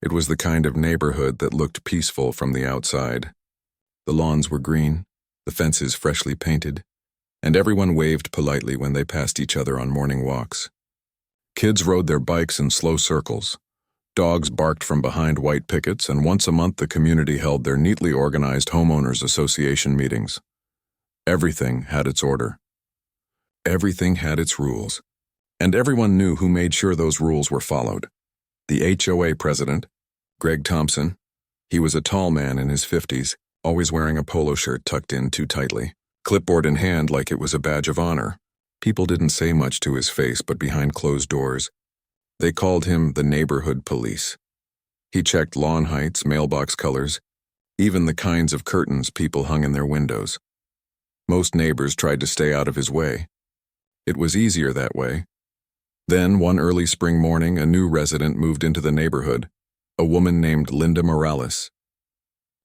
It was the kind of neighborhood that looked peaceful from the outside. The lawns were green, the fences freshly painted, and everyone waved politely when they passed each other on morning walks. Kids rode their bikes in slow circles. Dogs barked from behind white pickets, and once a month the community held their neatly organized homeowners association meetings. Everything had its order. Everything had its rules, and everyone knew who made sure those rules were followed. The HOA president, Greg Thompson, he was a tall man in his 50s, always wearing a polo shirt tucked in too tightly, clipboard in hand like it was a badge of honor. People didn't say much to his face, but behind closed doors, they called him the neighborhood police. He checked lawn heights, mailbox colors, even the kinds of curtains people hung in their windows. Most neighbors tried to stay out of his way. It was easier that way. Then, one early spring morning, a new resident moved into the neighborhood, a woman named Linda Morales.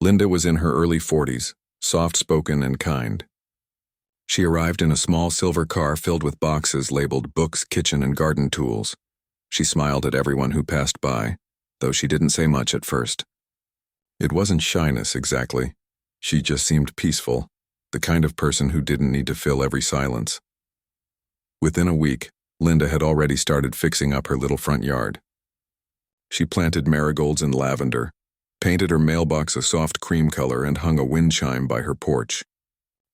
Linda was in her early 40s, soft-spoken and kind. She arrived in a small silver car filled with boxes labeled books, kitchen, and garden tools. She smiled at everyone who passed by, though she didn't say much at first. It wasn't shyness exactly. She just seemed peaceful, the kind of person who didn't need to fill every silence. Within a week, Linda had already started fixing up her little front yard. She planted marigolds and lavender, painted her mailbox a soft cream color, and hung a wind chime by her porch.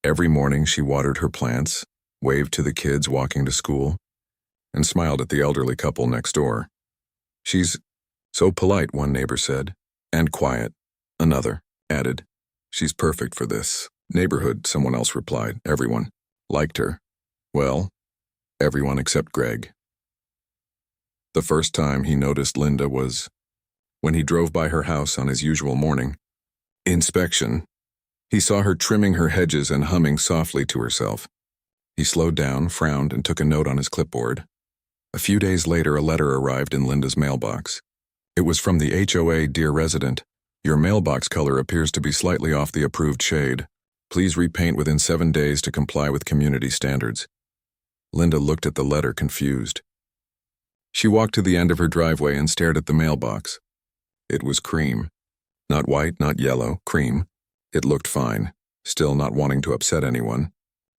Every morning she watered her plants, waved to the kids walking to school, and smiled at the elderly couple next door. "She's so polite," one neighbor said, "and quiet," another added. "She's perfect for this neighborhood," someone else replied. Everyone liked her. Well, everyone except Greg. The first time he noticed Linda was when he drove by her house on his usual morning inspection. He saw her trimming her hedges and humming softly to herself. He slowed down, frowned, and took a note on his clipboard. A few days later, a letter arrived in Linda's mailbox. It was from the HOA. "Dear resident, your mailbox color appears to be slightly off the approved shade. Please repaint within 7 days to comply with community standards." Linda looked at the letter, confused. She walked to the end of her driveway and stared at the mailbox. It was cream. Not white, not yellow, cream. It looked fine. Still, not wanting to upset anyone,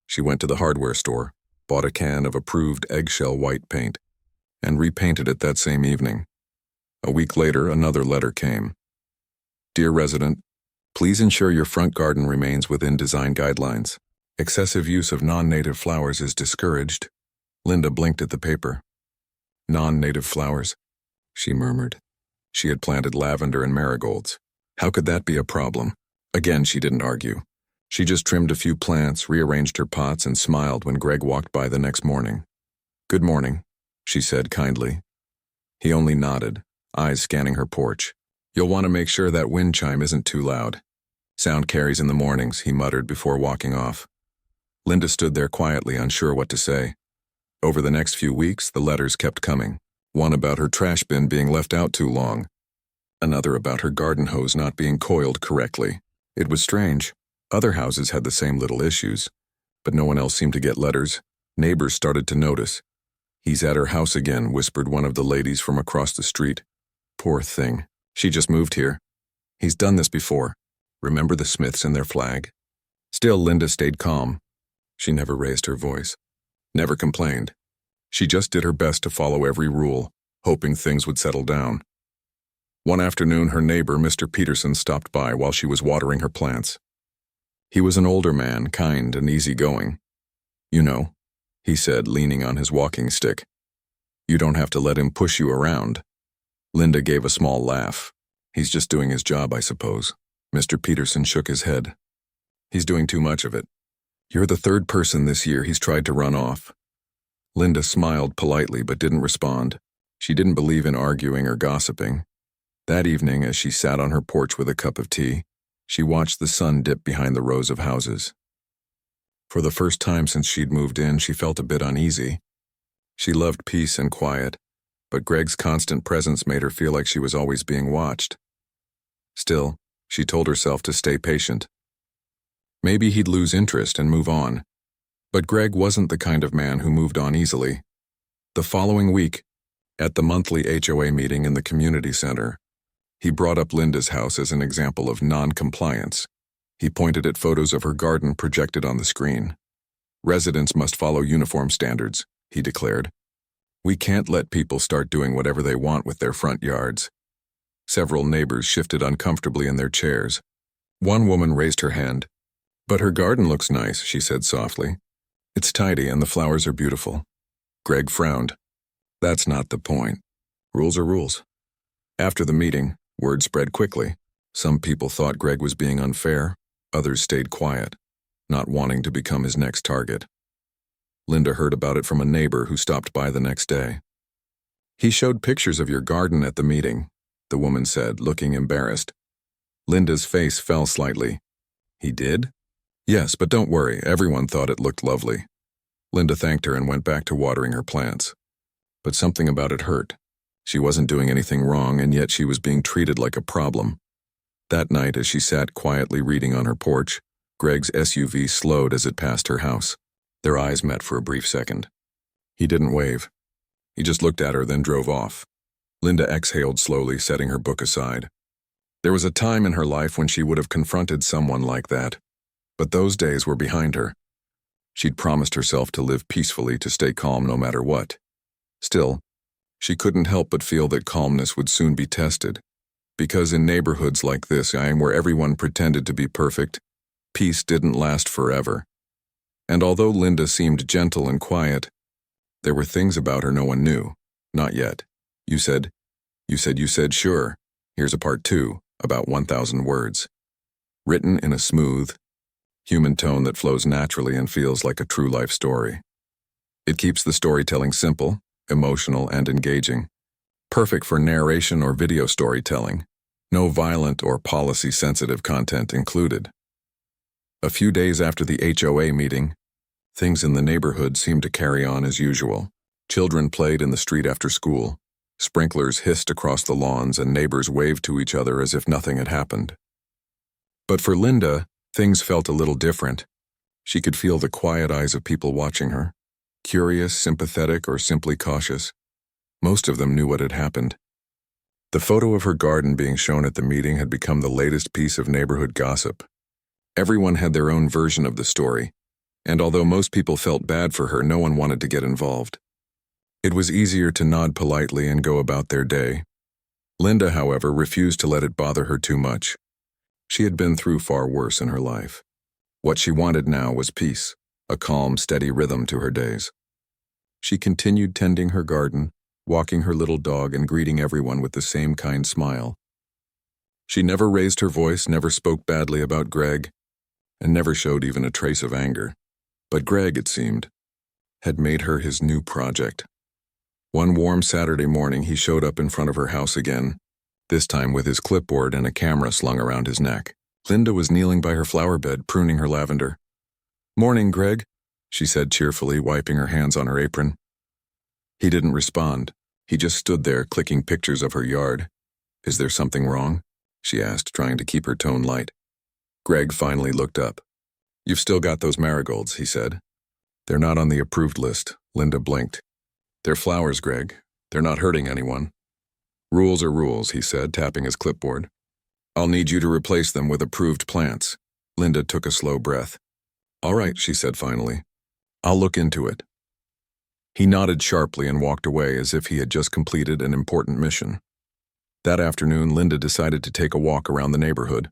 she went to the hardware store, bought a can of approved eggshell white paint, and repainted it that same evening. A week later, another letter came. "Dear resident, please ensure your front garden remains within design guidelines. Excessive use of non-native flowers is discouraged." Linda blinked at the paper. "Non-native flowers," she murmured. She had planted lavender and marigolds. How could that be a problem? Again, she didn't argue. She just trimmed a few plants, rearranged her pots, and smiled when Greg walked by the next morning. "Good morning," she said kindly. He only nodded, eyes scanning her porch. "You'll want to make sure that wind chime isn't too loud. Sound carries in the mornings," he muttered before walking off. Linda stood there quietly, unsure what to say. Over the next few weeks, the letters kept coming. One about her trash bin being left out too long. Another about her garden hose not being coiled correctly. It was strange. Other houses had the same little issues, but no one else seemed to get letters. Neighbors started to notice. "He's at her house again," whispered one of the ladies from across the street. "Poor thing. She just moved here. He's done this before. Remember the Smiths and their flag?" Still, Linda stayed calm. She never raised her voice, never complained. She just did her best to follow every rule, hoping things would settle down. One afternoon, her neighbor, Mr. Peterson, stopped by while she was watering her plants. He was an older man, kind and easygoing. "You know," he said, leaning on his walking stick, "you don't have to let him push you around." Linda gave a small laugh. "He's just doing his job, I suppose." Mr. Peterson shook his head. "He's doing too much of it. You're the third person this year he's tried to run off." Linda smiled politely but didn't respond. She didn't believe in arguing or gossiping. That evening, as she sat on her porch with a cup of tea, she watched the sun dip behind the rows of houses. For the first time since she'd moved in, she felt a bit uneasy. She loved peace and quiet, but Greg's constant presence made her feel like she was always being watched. Still, she told herself to stay patient. Maybe he'd lose interest and move on. But Greg wasn't the kind of man who moved on easily. The following week, at the monthly HOA meeting in the community center, He brought up Linda's house as an example of non-compliance. He pointed at photos of her garden projected on the screen. Residents must follow uniform standards, he declared. We can't let people start doing whatever they want with their front yards. Several neighbors shifted uncomfortably in their chairs. One woman raised her hand. But her garden looks nice, she said softly. It's tidy and the flowers are beautiful. Greg frowned. That's not the point. Rules are rules. After the meeting, word spread quickly. Some people thought Greg was being unfair. Others stayed quiet, not wanting to become his next target. Linda heard about it from a neighbor who stopped by the next day. He showed pictures of your garden at the meeting, the woman said, looking embarrassed. Linda's face fell slightly. He did? Yes, but don't worry, everyone thought it looked lovely. Linda thanked her and went back to watering her plants. But something about it hurt. She wasn't doing anything wrong, and yet she was being treated like a problem. That night, as she sat quietly reading on her porch, Greg's SUV slowed as it passed her house. Their eyes met for a brief second. He didn't wave. He just looked at her, then drove off. Linda exhaled slowly, setting her book aside. There was a time in her life when she would have confronted someone like that, but those days were behind her. She'd promised herself to live peacefully, to stay calm no matter what. Still, she couldn't help but feel that calmness would soon be tested, because in neighborhoods like this, where everyone pretended to be perfect, peace didn't last forever. And although Linda seemed gentle and quiet, there were things about her no one knew. Not yet. You said, sure. Here's a part 2, about 1,000 words. Written in a smooth, human tone that flows naturally and feels like a true life story. It keeps the storytelling simple, emotional, and engaging. Perfect for narration or video storytelling. No violent or policy-sensitive content included. A few days after the HOA meeting, things in the neighborhood seemed to carry on as usual. Children played in the street after school. Sprinklers hissed across the lawns and neighbors waved to each other as if nothing had happened. But for Linda, things felt a little different. She could feel the quiet eyes of people watching her, curious, sympathetic, or simply cautious. Most of them knew what had happened. The photo of her garden being shown at the meeting had become the latest piece of neighborhood gossip. Everyone had their own version of the story, and although most people felt bad for her, no one wanted to get involved. It was easier to nod politely and go about their day. Linda, however, refused to let it bother her too much. She had been through far worse in her life. What she wanted now was peace, a calm, steady rhythm to her days. She continued tending her garden, walking her little dog, and greeting everyone with the same kind smile. She never raised her voice, never spoke badly about Greg, and never showed even a trace of anger. But Greg, it seemed, had made her his new project. One warm Saturday morning, he showed up in front of her house again, this time with his clipboard and a camera slung around his neck. Linda was kneeling by her flower bed, pruning her lavender. "Morning, Greg," she said cheerfully, wiping her hands on her apron. He didn't respond. He just stood there, clicking pictures of her yard. "Is there something wrong?" she asked, trying to keep her tone light. Greg finally looked up. "You've still got those marigolds," he said. "They're not on the approved list." Linda blinked. "They're flowers, Greg. They're not hurting anyone." "Rules are rules," he said, tapping his clipboard. "I'll need you to replace them with approved plants." Linda took a slow breath. "All right," she said finally. "I'll look into it." He nodded sharply and walked away as if he had just completed an important mission. That afternoon, Linda decided to take a walk around the neighborhood.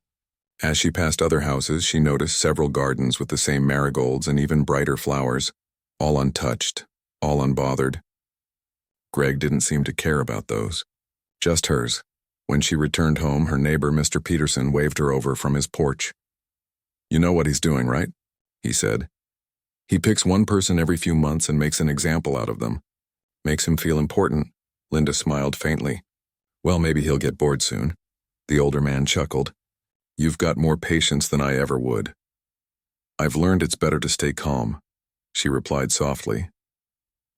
As she passed other houses, she noticed several gardens with the same marigolds and even brighter flowers, all untouched, all unbothered. Greg didn't seem to care about those. Just hers. When she returned home, her neighbor, Mr. Peterson, waved her over from his porch. "You know what he's doing, right?" he said. "He picks one person every few months and makes an example out of them. Makes him feel important." Linda smiled faintly. "Well, maybe he'll get bored soon." The older man chuckled. "You've got more patience than I ever would." "I've learned it's better to stay calm," she replied softly.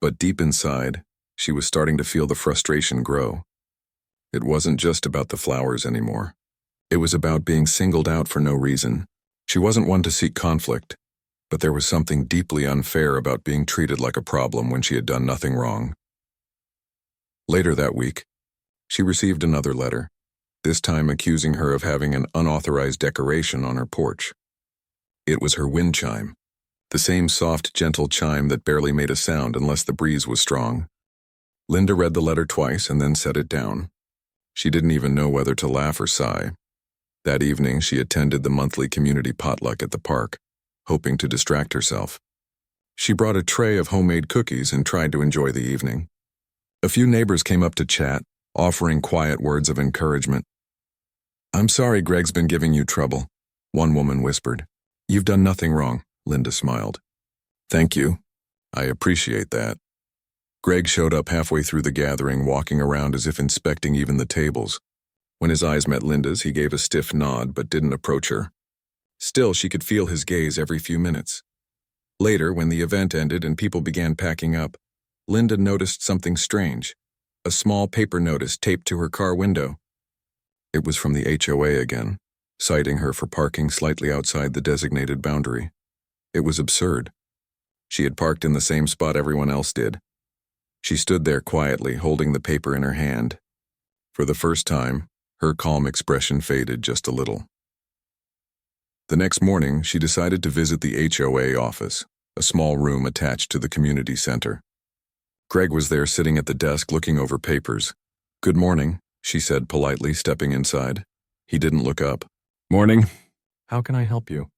But deep inside, she was starting to feel the frustration grow. It wasn't just about the flowers anymore. It was about being singled out for no reason. She wasn't one to seek conflict, but there was something deeply unfair about being treated like a problem when she had done nothing wrong. Later that week, she received another letter, this time accusing her of having an unauthorized decoration on her porch. It was her wind chime, the same soft, gentle chime that barely made a sound unless the breeze was strong. Linda read the letter twice and then set it down. She didn't even know whether to laugh or sigh. That evening, she attended the monthly community potluck at the park, hoping to distract herself. She brought a tray of homemade cookies and tried to enjoy the evening. A few neighbors came up to chat, offering quiet words of encouragement. "I'm sorry Greg's been giving you trouble," one woman whispered. "You've done nothing wrong," Linda smiled. "Thank you. I appreciate that." Greg showed up halfway through the gathering, walking around as if inspecting even the tables. When his eyes met Linda's, he gave a stiff nod but didn't approach her. Still, she could feel his gaze every few minutes. Later, when the event ended and people began packing up, Linda noticed something strange, a small paper notice taped to her car window. It was from the HOA again, citing her for parking slightly outside the designated boundary. It was absurd. She had parked in the same spot everyone else did. She stood there quietly, holding the paper in her hand. For the first time, her calm expression faded just a little. The next morning, she decided to visit the HOA office, a small room attached to the community center. Greg was there sitting at the desk looking over papers. "Good morning," she said politely, stepping inside. He didn't look up. "Morning. How can I help you?"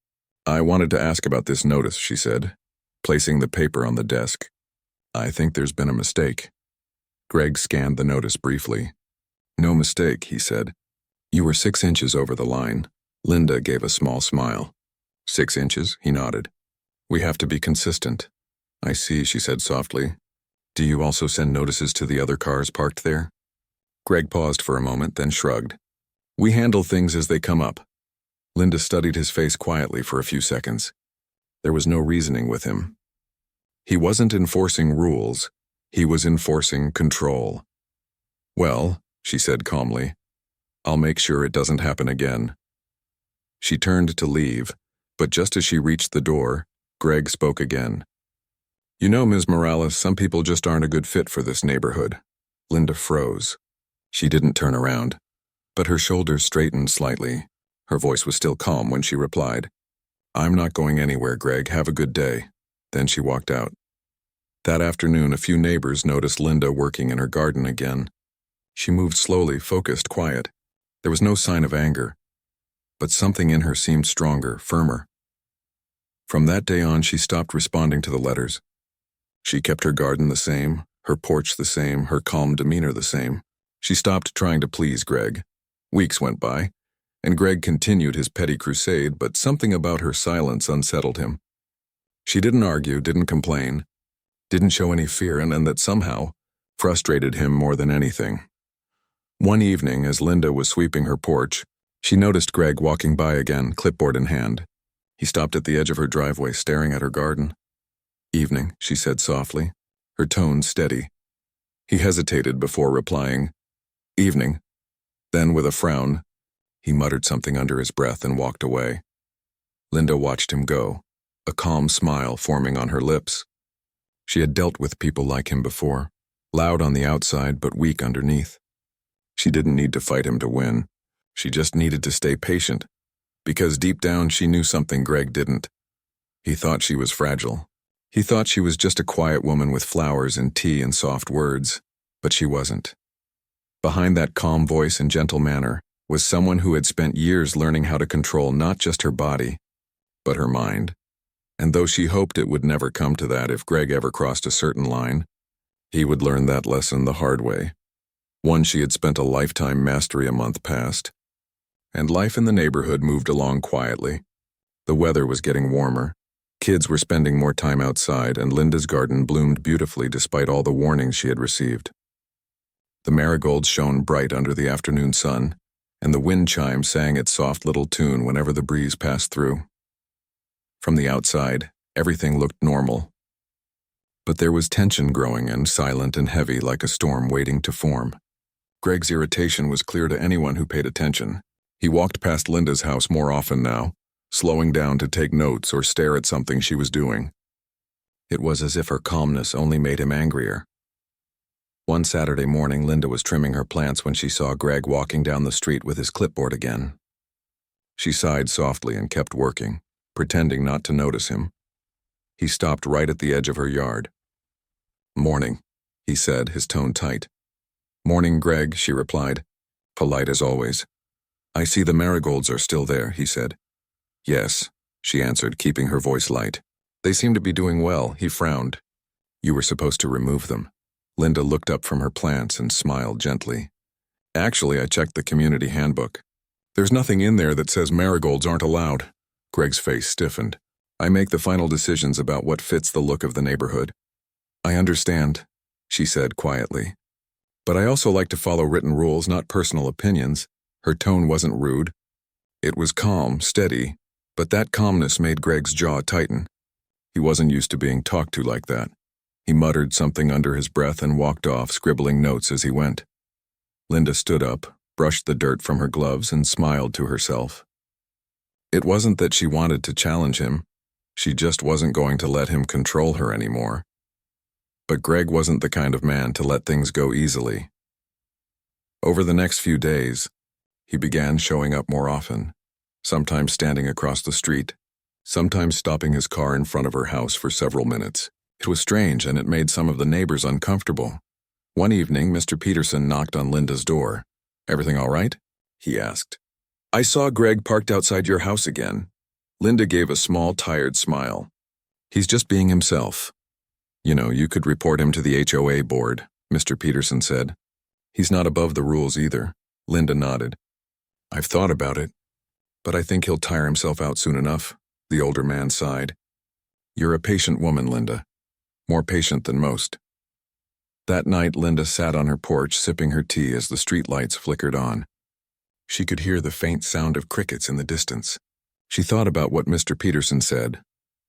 "I wanted to ask about this notice," she said, placing the paper on the desk. "I think there's been a mistake." Greg scanned the notice briefly. "No mistake," he said. "You were 6 inches over the line." Linda gave a small smile. 6 inches, he nodded. "We have to be consistent." "I see," she said softly. "Do you also send notices to the other cars parked there?" Greg paused for a moment, then shrugged. "We handle things as they come up." Linda studied his face quietly for a few seconds. There was no reasoning with him. He wasn't enforcing rules, he was enforcing control. "Well," she said calmly, "I'll make sure it doesn't happen again." She turned to leave, but just as she reached the door, Greg spoke again. "You know, Ms. Morales, some people just aren't a good fit for this neighborhood." Linda froze. She didn't turn around, but her shoulders straightened slightly. Her voice was still calm when she replied, "I'm not going anywhere, Greg. Have a good day." Then she walked out. That afternoon, a few neighbors noticed Linda working in her garden again. She moved slowly, focused, quiet. There was no sign of anger, but something in her seemed stronger, firmer. From that day on, she stopped responding to the letters. She kept her garden the same, her porch the same, her calm demeanor the same. She stopped trying to please Greg. Weeks went by, and Greg continued his petty crusade, but something about her silence unsettled him. She didn't argue, didn't complain, didn't show any fear, and that somehow frustrated him more than anything. One evening, as Linda was sweeping her porch, she noticed Greg walking by again, clipboard in hand. He stopped at the edge of her driveway, staring at her garden. "Evening," she said softly, her tone steady. He hesitated before replying, "Evening." Then, with a frown, he muttered something under his breath and walked away. Linda watched him go, a calm smile forming on her lips. She had dealt with people like him before, loud on the outside but weak underneath. She didn't need to fight him to win. She just needed to stay patient, because deep down she knew something Greg didn't. He thought she was fragile. He thought she was just a quiet woman with flowers and tea and soft words, but she wasn't. Behind that calm voice and gentle manner was someone who had spent years learning how to control not just her body, but her mind. And though she hoped it would never come to that if Greg ever crossed a certain line, he would learn that lesson the hard way. One she had spent a lifetime mastery a month past. And life in the neighborhood moved along quietly. The weather was getting warmer. Kids were spending more time outside, and Linda's garden bloomed beautifully despite all the warnings she had received. The marigolds shone bright under the afternoon sun, and the wind chime sang its soft little tune whenever the breeze passed through. From the outside, everything looked normal. But there was tension growing and silent and heavy like a storm waiting to form. Greg's irritation was clear to anyone who paid attention. He walked past Linda's house more often now, slowing down to take notes or stare at something she was doing. It was as if her calmness only made him angrier. One Saturday morning, Linda was trimming her plants when she saw Greg walking down the street with his clipboard again. She sighed softly and kept working, pretending not to notice him. He stopped right at the edge of her yard. "Morning," he said, his tone tight. "Morning, Greg," she replied, polite as always. "I see the marigolds are still there," he said. "Yes," she answered, keeping her voice light. "They seem to be doing well," he frowned. "You were supposed to remove them." Linda looked up from her plants and smiled gently. "Actually, I checked the community handbook. There's nothing in there that says marigolds aren't allowed." Greg's face stiffened. "I make the final decisions about what fits the look of the neighborhood." "I understand," she said quietly. "But I also like to follow written rules, not personal opinions." Her tone wasn't rude. It was calm, steady, but that calmness made Greg's jaw tighten. He wasn't used to being talked to like that. He muttered something under his breath and walked off, scribbling notes as he went. Linda stood up, brushed the dirt from her gloves, and smiled to herself. It wasn't that she wanted to challenge him. She just wasn't going to let him control her anymore. But Greg wasn't the kind of man to let things go easily. Over the next few days, he began showing up more often, sometimes standing across the street, sometimes stopping his car in front of her house for several minutes. It was strange, and it made some of the neighbors uncomfortable. One evening, Mr. Peterson knocked on Linda's door. "Everything all right?" he asked. "I saw Greg parked outside your house again." Linda gave a small, tired smile. "He's just being himself." "You know, you could report him to the HOA board," Mr. Peterson said. "He's not above the rules either." Linda nodded. "I've thought about it, but I think he'll tire himself out soon enough," the older man sighed. "You're a patient woman, Linda. More patient than most." That night, Linda sat on her porch sipping her tea as the streetlights flickered on. She could hear the faint sound of crickets in the distance. She thought about what Mr. Peterson said,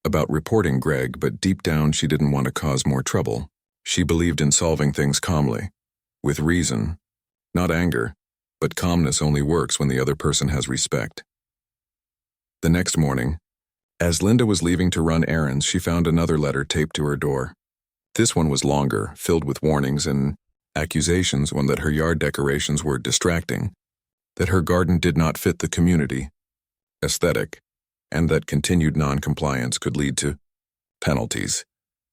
about reporting Greg, but deep down she didn't want to cause more trouble. She believed in solving things calmly, with reason, not anger, but calmness only works when the other person has respect. The next morning, as Linda was leaving to run errands, she found another letter taped to her door. This one was longer, filled with warnings and accusations, one that her yard decorations were distracting, that her garden did not fit the community aesthetic, and that continued non-compliance could lead to penalties.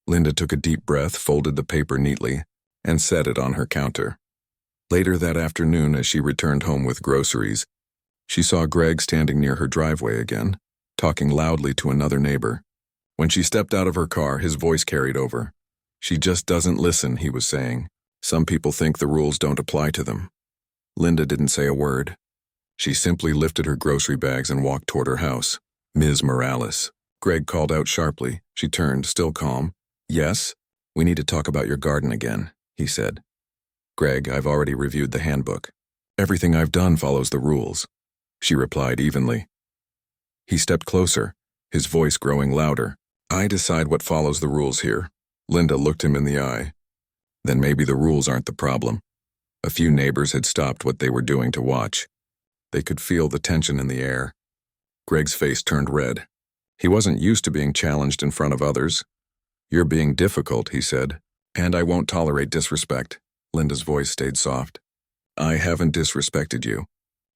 Linda took a deep breath, folded the paper neatly, and set it on her counter. Later that afternoon, as she returned home with groceries, she saw Greg standing near her driveway again, talking loudly to another neighbor. When she stepped out of her car, his voice carried over. "She just doesn't listen," he was saying. "Some people think the rules don't apply to them." Linda didn't say a word. She simply lifted her grocery bags and walked toward her house. "Ms. Morales," Greg called out sharply. She turned, still calm. "Yes? We need to talk about your garden again," he said. "Greg, I've already reviewed the handbook. Everything I've done follows the rules," she replied evenly. He stepped closer, his voice growing louder. "I decide what follows the rules here." Linda looked him in the eye. Then maybe the rules aren't the problem. A few neighbors had stopped what they were doing to watch. They could feel the tension in the air. Greg's face turned red. He wasn't used to being challenged in front of others. "You're being difficult," he said. "And I won't tolerate disrespect." Linda's voice stayed soft. "I haven't disrespected you.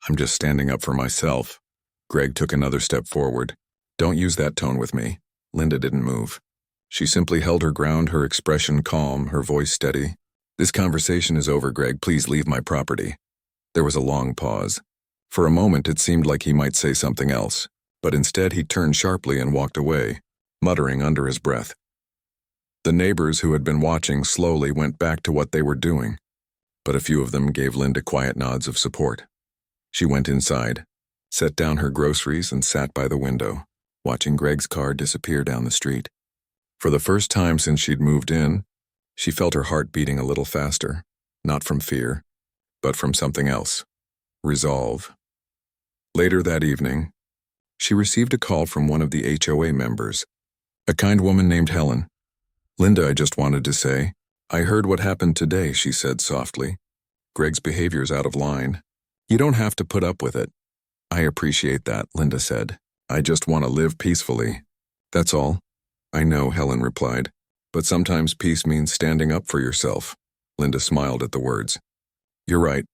I'm just standing up for myself." Greg took another step forward. "Don't use that tone with me." Linda didn't move. She simply held her ground, her expression calm, her voice steady. "This conversation is over, Greg. Please leave my property." There was a long pause. For a moment it seemed like he might say something else, but instead he turned sharply and walked away, muttering under his breath. The neighbors who had been watching slowly went back to what they were doing, but a few of them gave Linda quiet nods of support. She went inside, set down her groceries, and sat by the window, watching Greg's car disappear down the street. For the first time since she'd moved in, she felt her heart beating a little faster, not from fear, but from something else. Resolve. Later that evening, she received a call from one of the HOA members, a kind woman named Helen. "Linda, I just wanted to say, I heard what happened today," she said softly. "Greg's behavior's out of line. You don't have to put up with it." "I appreciate that," Linda said. "I just want to live peacefully. That's all." "I know," Helen replied, "but sometimes peace means standing up for yourself, Linda smiled at the words. You're right.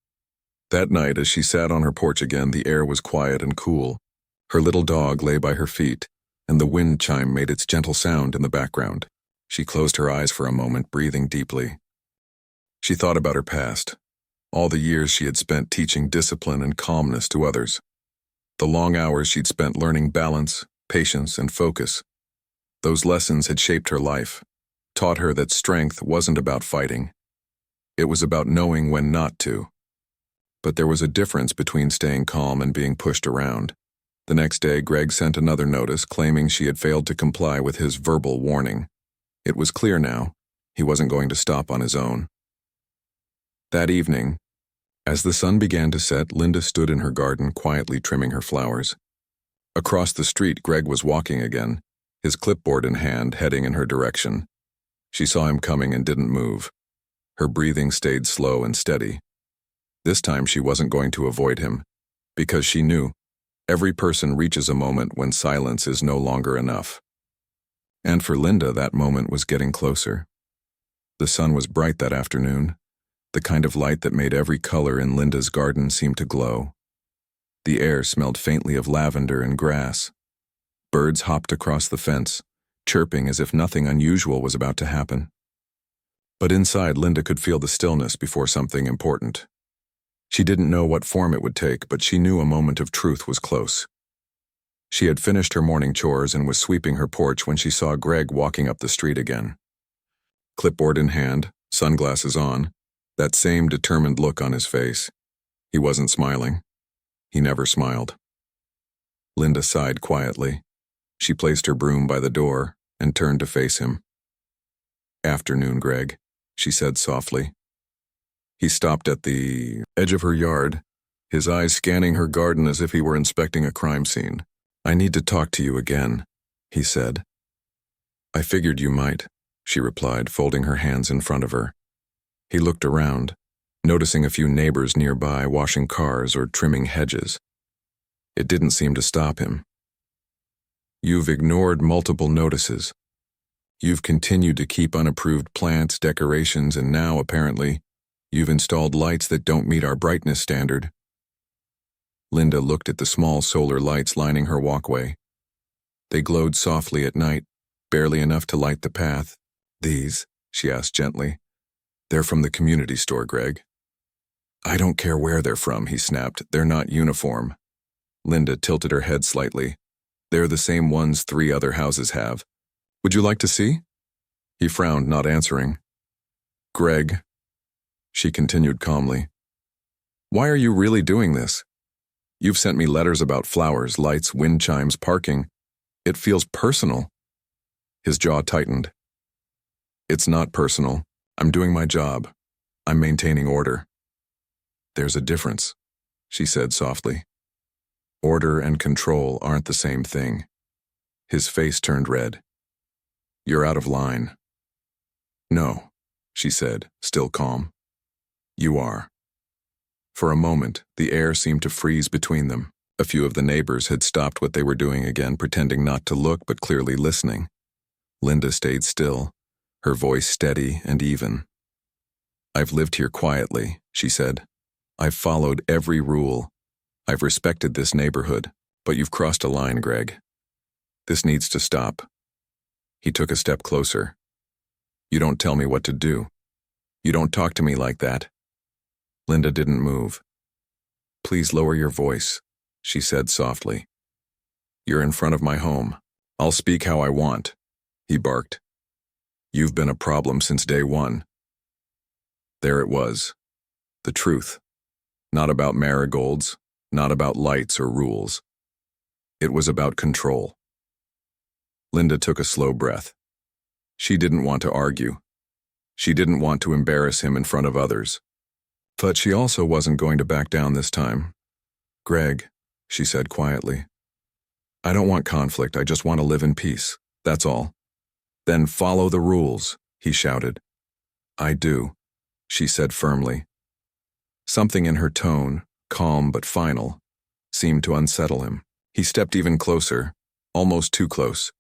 That night, as she sat on her porch again, the air was quiet and cool. Her little dog lay by her feet, and the wind chime made its gentle sound in the background. She closed her eyes for a moment, breathing deeply. She thought about her past, all the years she had spent teaching discipline and calmness to others, the long hours she'd spent learning balance, patience, and focus. Those lessons had shaped her life, taught her that strength wasn't about fighting. It was about knowing when not to. But there was a difference between staying calm and being pushed around. The next day, Greg sent another notice claiming she had failed to comply with his verbal warning. It was clear now, he wasn't going to stop on his own. That evening, as the sun began to set, Linda stood in her garden quietly trimming her flowers. Across the street, Greg was walking again, his clipboard in hand, heading in her direction. She saw him coming and didn't move. Her breathing stayed slow and steady. This time she wasn't going to avoid him, because she knew every person reaches a moment when silence is no longer enough. And for Linda, that moment was getting closer. The sun was bright that afternoon, the kind of light that made every color in Linda's garden seem to glow. The air smelled faintly of lavender and grass. Birds hopped across the fence, chirping as if nothing unusual was about to happen. But inside, Linda could feel the stillness before something important. She didn't know what form it would take, but she knew a moment of truth was close. She had finished her morning chores and was sweeping her porch when she saw Greg walking up the street again. Clipboard in hand, sunglasses on, that same determined look on his face. He wasn't smiling. He never smiled. Linda sighed quietly. She placed her broom by the door and turned to face him. "Afternoon, Greg," she said softly. He stopped at the edge of her yard, his eyes scanning her garden as if he were inspecting a crime scene. "I need to talk to you again," he said. "I figured you might," she replied, folding her hands in front of her. He looked around, noticing a few neighbors nearby washing cars or trimming hedges. It didn't seem to stop him. "You've ignored multiple notices. You've continued to keep unapproved plants, decorations, and now, apparently, you've installed lights that don't meet our brightness standard." Linda looked at the small solar lights lining her walkway. They glowed softly at night, barely enough to light the path. "These?" she asked gently. "They're from the community store, Greg." "I don't care where they're from," he snapped. "They're not uniform." Linda tilted her head slightly. "They're the same ones 3 other houses have. Would you like to see?" He frowned, not answering. "Greg," she continued calmly, "why are you really doing this? You've sent me letters about flowers, lights, wind chimes, parking. It feels personal." His jaw tightened. "It's not personal. I'm doing my job. I'm maintaining order." "There's a difference," she said softly. "Order and control aren't the same thing." His face turned red. "You're out of line." "No," she said, still calm. "You are." For a moment, the air seemed to freeze between them. A few of the neighbors had stopped what they were doing again, pretending not to look but clearly listening. Linda stayed still, her voice steady and even. "I've lived here quietly," she said. "I've followed every rule. I've respected this neighborhood, but you've crossed a line, Greg. This needs to stop." He took a step closer. "You don't tell me what to do. You don't talk to me like that." Linda didn't move. "Please lower your voice," she said softly. "You're in front of my home. I'll speak how I want," he barked. "You've been a problem since day one." There it was. The truth. Not about marigolds, not about lights or rules. It was about control. Linda took a slow breath. She didn't want to argue. She didn't want to embarrass him in front of others. But she also wasn't going to back down this time. "Greg," she said quietly, "I don't want conflict. I just want to live in peace. That's all." "Then follow the rules," he shouted. "I do," she said firmly. Something in her tone, calm but final, seemed to unsettle him. He stepped even closer, almost too close.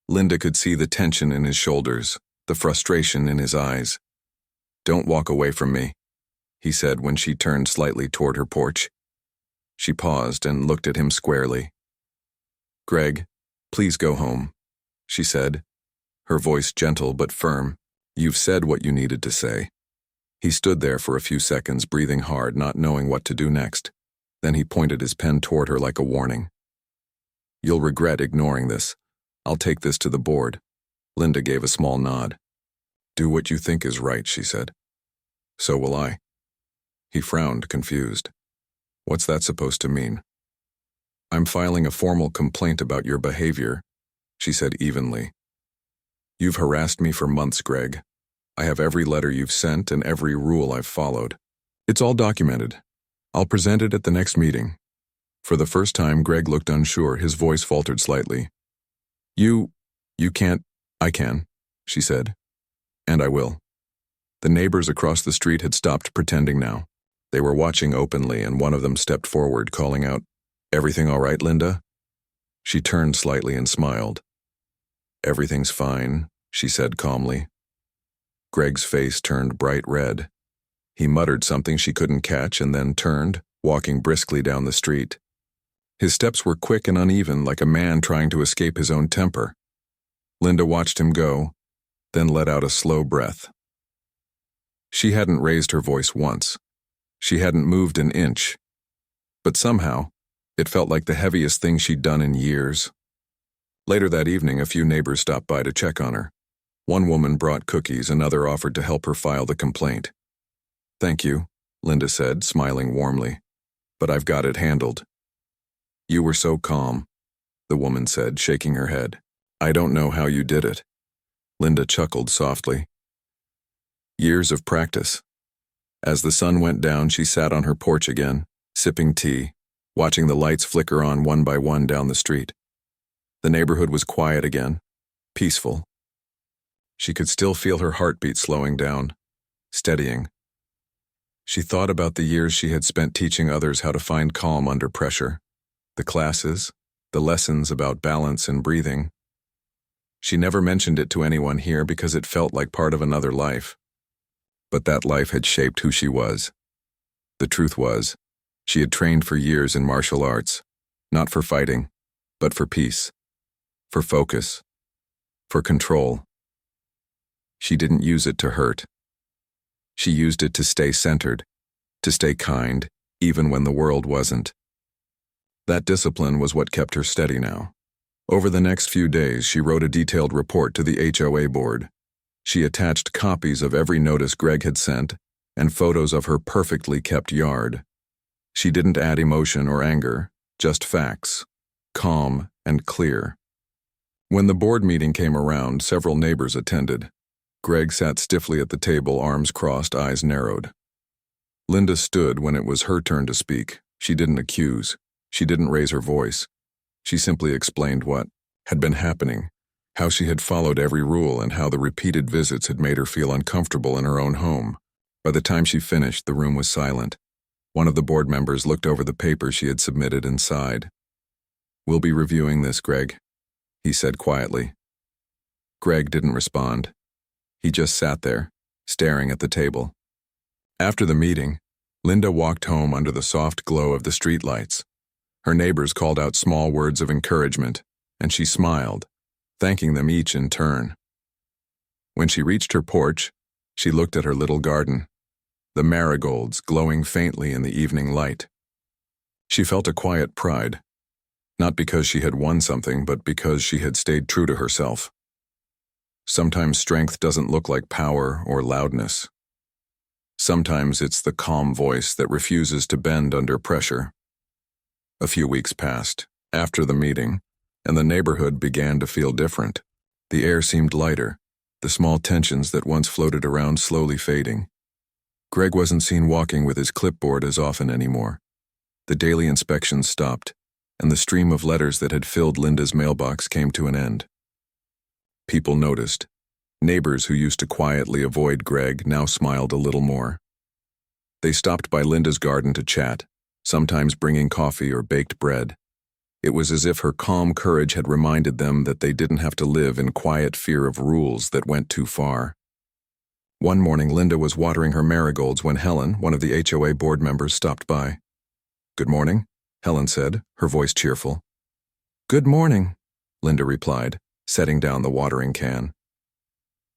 Linda could see the tension in his shoulders, the frustration in his eyes. "Don't walk away from me," he said when she turned slightly toward her porch. She paused and looked at him squarely. "Greg, please go home," she said, her voice gentle but firm. "You've said what you needed to say." He stood there for a few seconds, breathing hard, not knowing what to do next. Then he pointed his pen toward her like a warning. "You'll regret ignoring this. I'll take this to the board." Linda gave a small nod. "Do what you think is right," she said. "So will I." He frowned, confused. "What's that supposed to mean?" "I'm filing a formal complaint about your behavior," she said evenly. "You've harassed me for months, Greg. I have every letter you've sent and every rule I've followed. It's all documented. I'll present it at the next meeting." For the first time, Greg looked unsure. His voice faltered slightly. You can't." "I can," she said. "And I will." The neighbors across the street had stopped pretending now. They were watching openly, and one of them stepped forward, calling out, "Everything all right, Linda?" She turned slightly and smiled. "Everything's fine," she said calmly. Greg's face turned bright red. He muttered something she couldn't catch and then turned, walking briskly down the street. His steps were quick and uneven, like a man trying to escape his own temper. Linda watched him go, then let out a slow breath. She hadn't raised her voice once. She hadn't moved an inch. But somehow, it felt like the heaviest thing she'd done in years. Later that evening, a few neighbors stopped by to check on her. One woman brought cookies, another offered to help her file the complaint. "Thank you," Linda said, smiling warmly. "But I've got it handled." "You were so calm," the woman said, shaking her head. "I don't know how you did it." Linda chuckled softly. "Years of practice." As the sun went down, she sat on her porch again, sipping tea, watching the lights flicker on one by one down the street. The neighborhood was quiet again, peaceful. She could still feel her heartbeat slowing down, steadying. She thought about the years she had spent teaching others how to find calm under pressure, the classes, the lessons about balance and breathing. She never mentioned it to anyone here because it felt like part of another life. But that life had shaped who she was. The truth was, she had trained for years in martial arts, not for fighting, but for peace, for focus, for control. She didn't use it to hurt. She used it to stay centered, to stay kind, even when the world wasn't. That discipline was what kept her steady now. Over the next few days, she wrote a detailed report to the HOA board. She attached copies of every notice Greg had sent and photos of her perfectly kept yard. She didn't add emotion or anger, just facts, calm and clear. When the board meeting came around, several neighbors attended. Greg sat stiffly at the table, arms crossed, eyes narrowed. Linda stood when it was her turn to speak. She didn't accuse. She didn't raise her voice. She simply explained what had been happening, how she had followed every rule, and how the repeated visits had made her feel uncomfortable in her own home. By the time she finished, the room was silent. One of the board members looked over the paper she had submitted and sighed. "We'll be reviewing this, Greg," he said quietly. Greg didn't respond. He just sat there, staring at the table. After the meeting, Linda walked home under the soft glow of the streetlights. Her neighbors called out small words of encouragement, and she smiled, thanking them each in turn. When she reached her porch, she looked at her little garden, the marigolds glowing faintly in the evening light. She felt a quiet pride, not because she had won something, but because she had stayed true to herself. Sometimes strength doesn't look like power or loudness. Sometimes it's the calm voice that refuses to bend under pressure. A few weeks passed after the meeting, and the neighborhood began to feel different. The air seemed lighter, the small tensions that once floated around slowly fading. Greg wasn't seen walking with his clipboard as often anymore. The daily inspections stopped, and the stream of letters that had filled Linda's mailbox came to an end. People noticed. Neighbors who used to quietly avoid Greg now smiled a little more. They stopped by Linda's garden to chat, sometimes bringing coffee or baked bread. It was as if her calm courage had reminded them that they didn't have to live in quiet fear of rules that went too far. One morning, Linda was watering her marigolds when Helen, one of the HOA board members, stopped by. "Good morning," Helen said, her voice cheerful. "Good morning," Linda replied, setting down the watering can.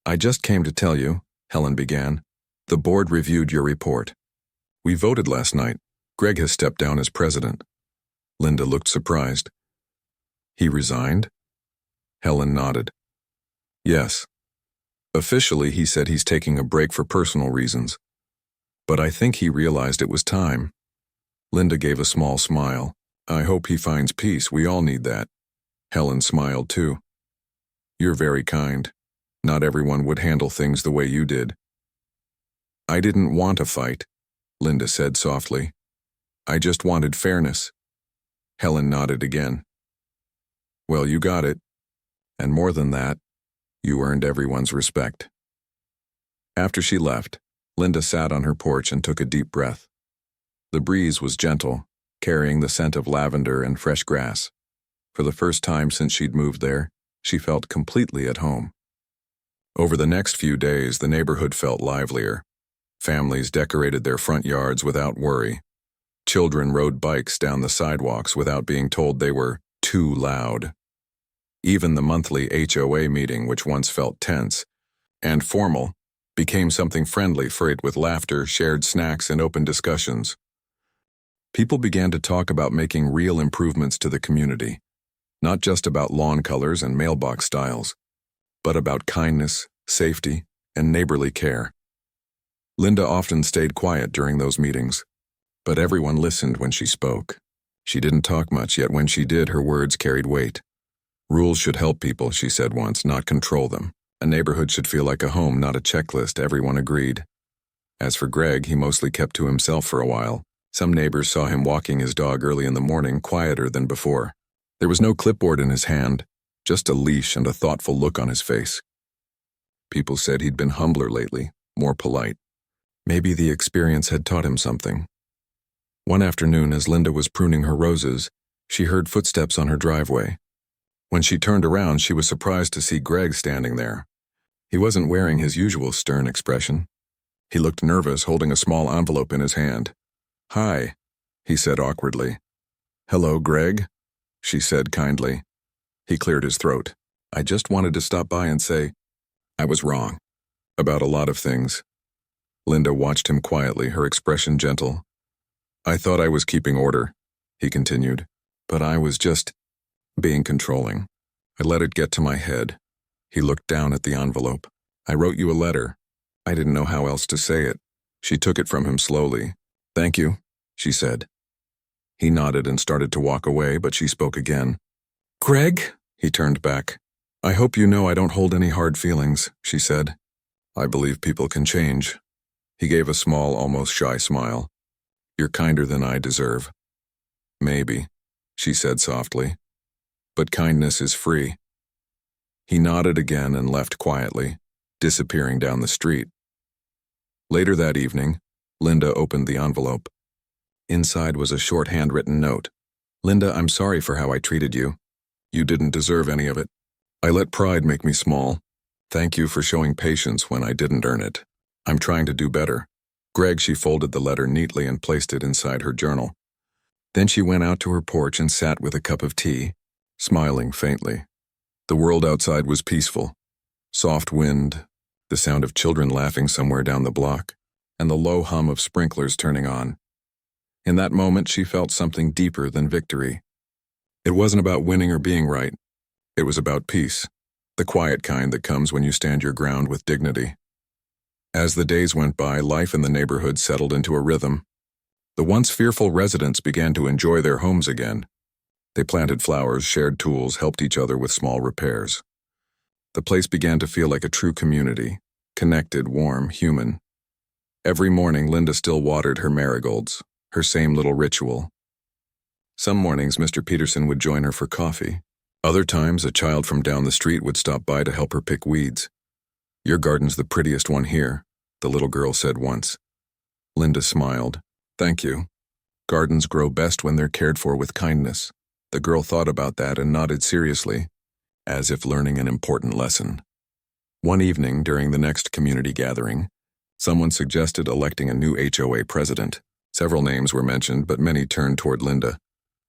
"I just came to tell you," Helen began. "The board reviewed your report. We voted last night. Greg has stepped down as president." Linda looked surprised. "He resigned?" Helen nodded. "Yes. Officially, he said he's taking a break for personal reasons. But I think he realized it was time." Linda gave a small smile. "I hope he finds peace. We all need that." Helen smiled too. "You're very kind. Not everyone would handle things the way you did." "I didn't want a fight," Linda said softly. "I just wanted fairness." Helen nodded again. "Well, you got it. And more than that, you earned everyone's respect." After she left, Linda sat on her porch and took a deep breath. The breeze was gentle, carrying the scent of lavender and fresh grass. For the first time since she'd moved there, she felt completely at home. Over the next few days, the neighborhood felt livelier. Families decorated their front yards without worry. Children rode bikes down the sidewalks without being told they were too loud. Even the monthly HOA meeting, which once felt tense and formal, became something friendly, freight with laughter, shared snacks, and open discussions. People began to talk about making real improvements to the community, not just about lawn colors and mailbox styles, but about kindness, safety, and neighborly care. Linda often stayed quiet during those meetings, but everyone listened when she spoke. She didn't talk much, yet when she did, her words carried weight. "Rules should help people," she said once, "not control them. A neighborhood should feel like a home, not a checklist." Everyone agreed. As for Greg, he mostly kept to himself for a while. Some neighbors saw him walking his dog early in the morning, quieter than before. There was no clipboard in his hand, just a leash and a thoughtful look on his face. People said he'd been humbler lately, more polite. Maybe the experience had taught him something. One afternoon, as Linda was pruning her roses, she heard footsteps on her driveway. When she turned around, she was surprised to see Greg standing there. He wasn't wearing his usual stern expression. He looked nervous, holding a small envelope in his hand. "Hi," he said awkwardly. "Hello, Greg," she said kindly. He cleared his throat. "I just wanted to stop by and say I was wrong about a lot of things." Linda watched him quietly, her expression gentle. "I thought I was keeping order," he continued, "but I was just being controlling. I let it get to my head." He looked down at the envelope. "I wrote you a letter. I didn't know how else to say it." She took it from him slowly. "Thank you," she said. He nodded and started to walk away, but she spoke again. "Greg?" He turned back. "I hope you know I don't hold any hard feelings," she said. "I believe people can change." He gave a small, almost shy smile. "You're kinder than I deserve." "Maybe," she said softly. "But kindness is free." He nodded again and left quietly, disappearing down the street. Later that evening, Linda opened the envelope. Inside was a short handwritten note. "Linda, I'm sorry for how I treated you. You didn't deserve any of it. I let pride make me small. Thank you for showing patience when I didn't earn it. I'm trying to do better." Greg, she folded the letter neatly and placed it inside her journal. Then she went out to her porch and sat with a cup of tea, smiling faintly. The world outside was peaceful. Soft wind, the sound of children laughing somewhere down the block, and the low hum of sprinklers turning on. In that moment, she felt something deeper than victory. It wasn't about winning or being right. It was about peace, the quiet kind that comes when you stand your ground with dignity. As the days went by, life in the neighborhood settled into a rhythm. The once fearful residents began to enjoy their homes again. They planted flowers, shared tools, helped each other with small repairs. The place began to feel like a true community, connected, warm, human. Every morning, Linda still watered her marigolds, her same little ritual. Some mornings, Mr. Peterson would join her for coffee. Other times, a child from down the street would stop by to help her pick weeds. "Your garden's the prettiest one here," the little girl said once. Linda smiled. "Thank you. Gardens grow best when they're cared for with kindness." The girl thought about that and nodded seriously, as if learning an important lesson. One evening, during the next community gathering, Someone suggested electing a new HOA president. Several names were mentioned, but many turned toward Linda.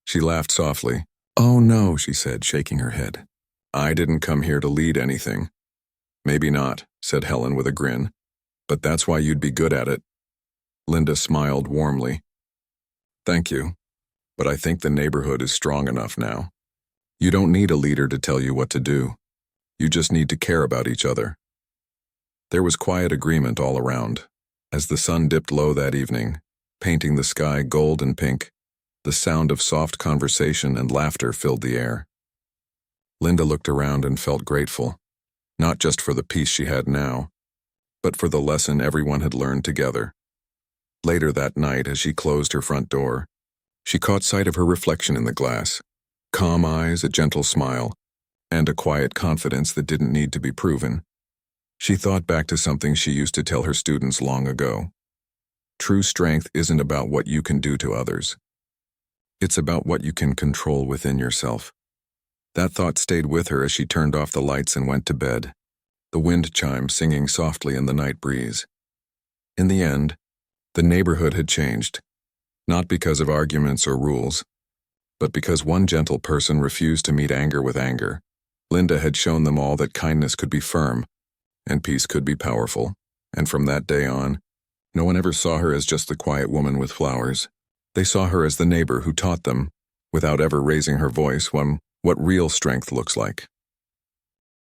She laughed softly. "Oh no," she said, shaking her head. "I didn't come here to lead anything." "Maybe not," said Helen with a grin. "But that's why you'd be good at it." Linda smiled warmly. "Thank you, but I think the neighborhood is strong enough now. You don't need a leader to tell you what to do. You just need to care about each other." There was quiet agreement all around. As the sun dipped low that evening, painting the sky gold and pink, the sound of soft conversation and laughter filled the air. Linda looked around and felt grateful, not just for the peace she had now, but for the lesson everyone had learned together. Later that night, as she closed her front door, she caught sight of her reflection in the glass. Calm eyes, a gentle smile, and a quiet confidence that didn't need to be proven. She thought back to something she used to tell her students long ago. True strength isn't about what you can do to others. It's about what you can control within yourself. That thought stayed with her as she turned off the lights and went to bed, the wind chime singing softly in the night breeze. In the end, the neighborhood had changed, not because of arguments or rules, but because one gentle person refused to meet anger with anger. Linda had shown them all that kindness could be firm, and peace could be powerful, and from that day on, no one ever saw her as just the quiet woman with flowers. They saw her as the neighbor who taught them, without ever raising her voice, what real strength looks like.